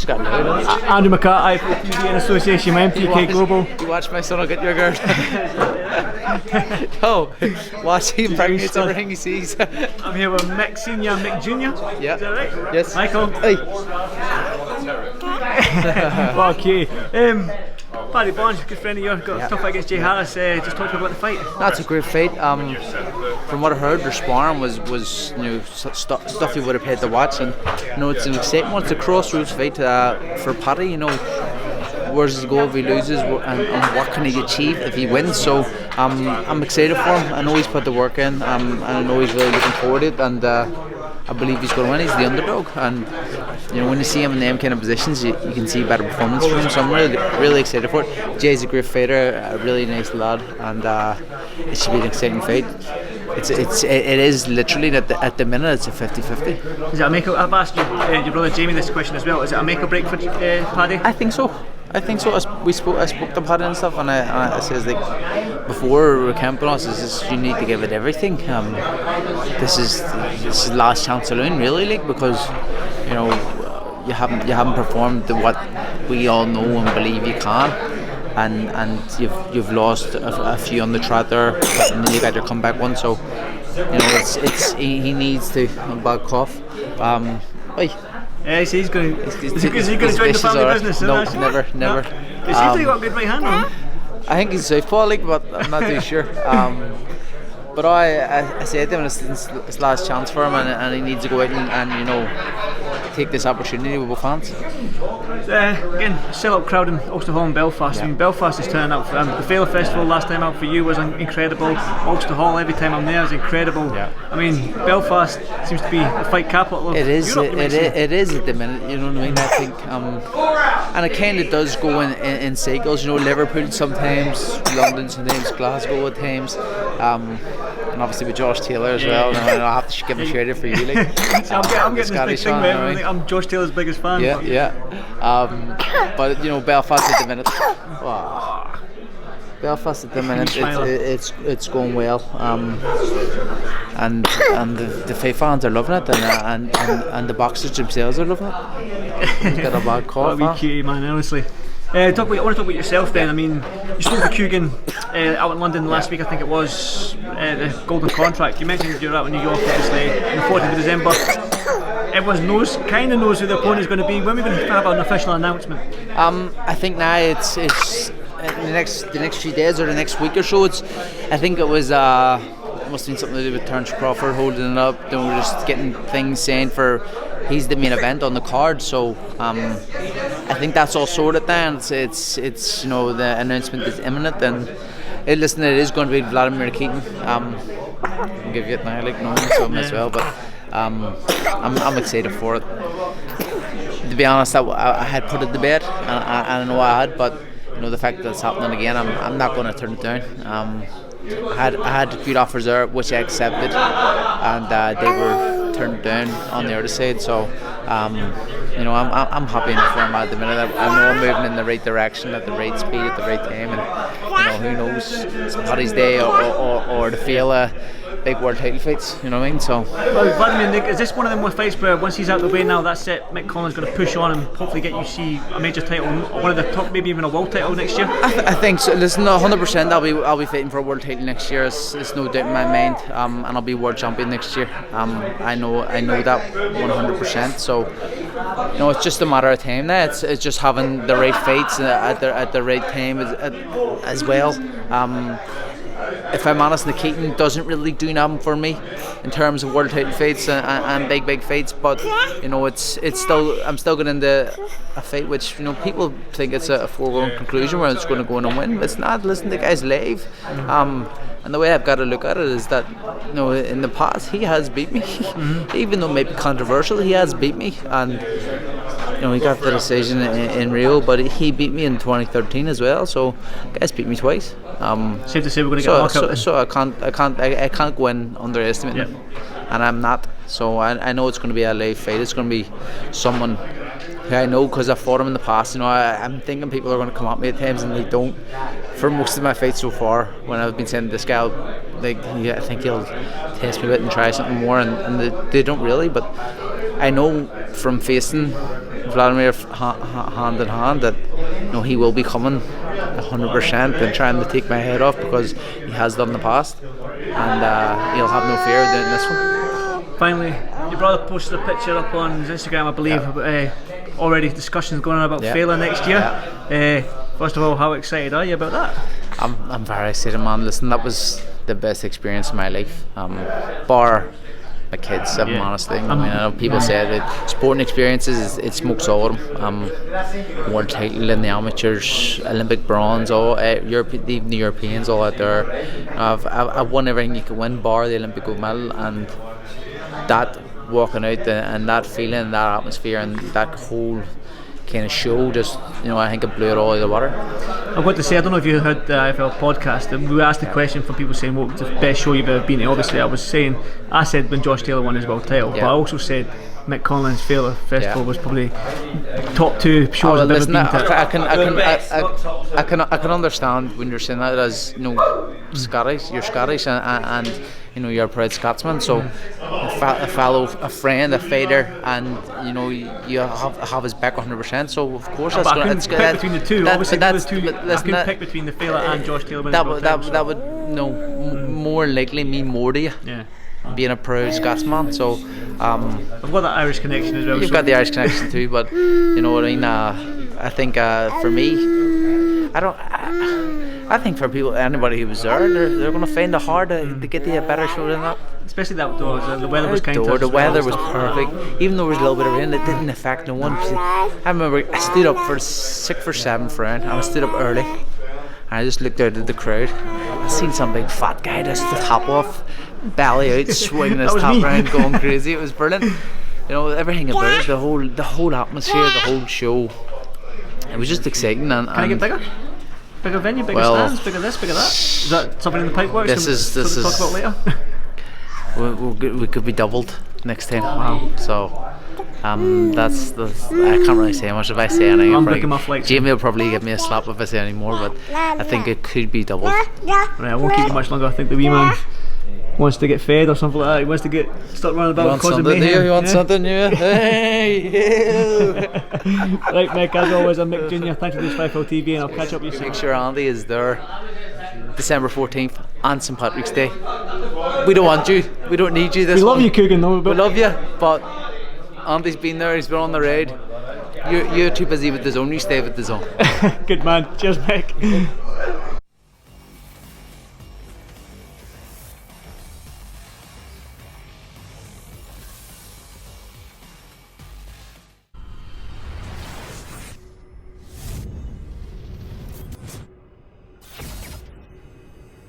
getting out. Andrew McCART, IFTV in association with MTK Global. You watch my son will get your girl. Oh, watch him practice everything he sees. I'm here with Mick Senior and Mick Junior. Yeah. Is that right? Yes. Michael. Hey. Okay. Paddy Barnes, good friend of yours, got a tough fight against Jay Harris. Just talk to me about the fight. That's a great fight. From what I heard, their sparring was stuff you would have paid to watch, and it's an exciting one. It's a crossroads fight for Paddy. Where does he go if he loses, and what can he achieve if he wins? So I'm excited for him. I know he's put the work in, and I know he's really looking forward to it, and I believe he's going to win. He's the underdog, and when you see him in them kind of positions, you can see better performance from him. So I'm really excited for it. Jay's a great fighter, a really nice lad, and it should be an exciting fight. It is literally at the minute it's a 50-50. Is it a make? I've asked your brother Jamie this question as well. Is it a make or break for Paddy? I think so. I spoke to Paddy and stuff, and I says before we're camping us, you need to give it everything. This is last chance saloon really, because you haven't performed what we all know and believe you can, and you've lost a few on the trot there, and then you got your comeback one. So he needs to back off. Yeah, he's going to join the family business. No, never. No. He seems to got a good right hand on him. I think he's southpaw, but I'm not too sure. But I said to him, it's last chance for him, and he needs to go out and take this opportunity with both hands. Again, sell-out crowd in Ulster Hall in Belfast. Yeah. I mean, Belfast is turning out. The Failure Festival last time out for you was incredible. Ulster Hall every time I'm there is incredible. Yeah. I mean, Belfast seems to be the fight capital of Europe. It is at the minute. You know what I mean? I think, and it kind of does go in cycles. Liverpool sometimes, London sometimes, Glasgow at times. And obviously with Josh Taylor as well. I'll have to give him a shout out for you. I'm getting this big thing with everything. I'm Josh Taylor's biggest fan. Yeah. But Belfast at the minute. Belfast at the minute, it's going well. And the Fae fans are loving it, and the boxers themselves are loving it. He's got a bad call. What a wee cutie, man, honestly. I want to talk about yourself then. I mean, you spoke to Coogan out in London last week, I think it was, the Golden Contract. You mentioned you're out in New York, obviously, on the 14th of December. Everyone kind of knows who the opponent is going to be. When are we going to have an official announcement? I think now it's the next few days or the next week or so. I think it was. It must have been something to do with Terence Crawford holding it up. We're just getting things saying for he's the main event on the card. So I think that's all sorted then. It's the announcement is imminent, and listen, it is going to be Vladimir Nikitin. I'll give you it now, knowing something as well, but I'm excited for it. To be honest, I had put it to bed, and I know I had, but the fact that it's happening again, I'm not going to turn it down. I had good offers there which I accepted, and they were turned down on the other side. So I'm happy enough where I'm at the minute. I know I'm moving in the right direction at the right speed at the right time, and who knows, it's Paddy's Day or to feel big world title fights, you know what I mean? So Vladimir, is this one of them with fights where once he's out of the way now, that's it, Mick Conlan's going to push on and hopefully get you to see a major title, one of the top, maybe even a world title next year? I think so. Listen, 100% I'll be fighting for a world title next year. It's no doubt in my mind, and I'll be world champion next year. I know that 100%. So it's just a matter of time now. It's just having the right fights at the right time as well. If I'm honest, Nikitin doesn't really do nothing for me in terms of world title fights and big fights, but it's still, I'm still getting into a fight which people think it's a foregone conclusion where it's going to go in and win. It's not. Listen, the guy's live, and the way I've got to look at it is that in the past he has beat me, even though maybe controversial, he has beat me, and he got the decision in Rio, but he beat me in 2013 as well. So guys beat me twice. Safe to say we're going to get a knockout. So I can't go in underestimating him, and I'm not. So I know it's going to be a live fight. It's going to be someone who I know because I've fought him in the past. I'm thinking people are going to come at me at times, and they don't. For most of my fights so far, when I've been saying this guy, I think he'll test me a bit and try something more, and they don't really. But I know from facing Vladimir hand in hand that he will be coming 100% and trying to take my head off, because he has done in the past, and he'll have no fear of doing this one. Finally, your brother posted a picture up on his Instagram, I believe, already discussions going on about Fela next year. First of all, how excited are you about that? I'm very excited, man. Listen, that was the best experience of my life, bar my kids, honestly. I know people say that sporting experiences, it smokes all of them. World title in the amateurs, Olympic bronze, even the Europeans, all out there. I've won everything you can win, bar the Olympic gold medal, and that walking out and that feeling, that atmosphere, and that whole kind of show, just I think it blew it all out of the water. I've got to say, I don't know if you heard the IFL podcast, and we asked the question from people saying what was the best show you've ever been to. Obviously I said when Josh Taylor won his world title, but I also said Mick Conlan's Fela Festival was probably top 2 shows I've ever been to. I can understand when you're saying that, as Scottish, you're Scottish, and you're a proud Scotsman, so a friend, a fighter, and you have his back 100%. So of course that's going to pick between the two. Obviously, I couldn't pick between the Fela and Josh Taylor. That would more likely mean more to you. Yeah. Being a proud Scotsman, so I've got that Irish connection as well. You've got the Irish connection too, but you know what I mean. I think for me, I think for people, anybody who was there, they're going to find it hard to get to a better show than that. Especially that outdoors, the weather was kind of. The weather was perfect, even though there was a little bit of rain. It didn't affect no one. I remember I stood up for 6th or 7th round, and I stood up early, and I just looked out at the crowd. I seen some big fat guy just the top off, belly out, swinging his top round, going crazy. It was brilliant. Everything about it, the whole atmosphere, the whole show. It was just exciting. And can I get bigger? Bigger venue, bigger stands, bigger this, bigger that. Is that something in the pipeworks? This is talk about later. we could be doubled next time. Wow. So that's I can't really say much. If I say anything, I'm booking my flights. Jamie will probably give me a slap if I say any more, but I think it could be doubled. Right, I won't keep you much longer. I think the wee man wants to get fed or something like that. He wants to start running about causing mayhem. You want something new? Hey! Right, Mick, as always, I'm Mick Jr. Thanks for this IFL TV, and I'll catch up with you soon. Make sure Andy is there December 14th and St Patrick's Day. We don't want you. We don't need you this We love one. you, Coogan, though. We love you, but Andy's been there. He's been on the raid. You're too busy with the zone. You stay with the zone. Good man. Cheers, Mick.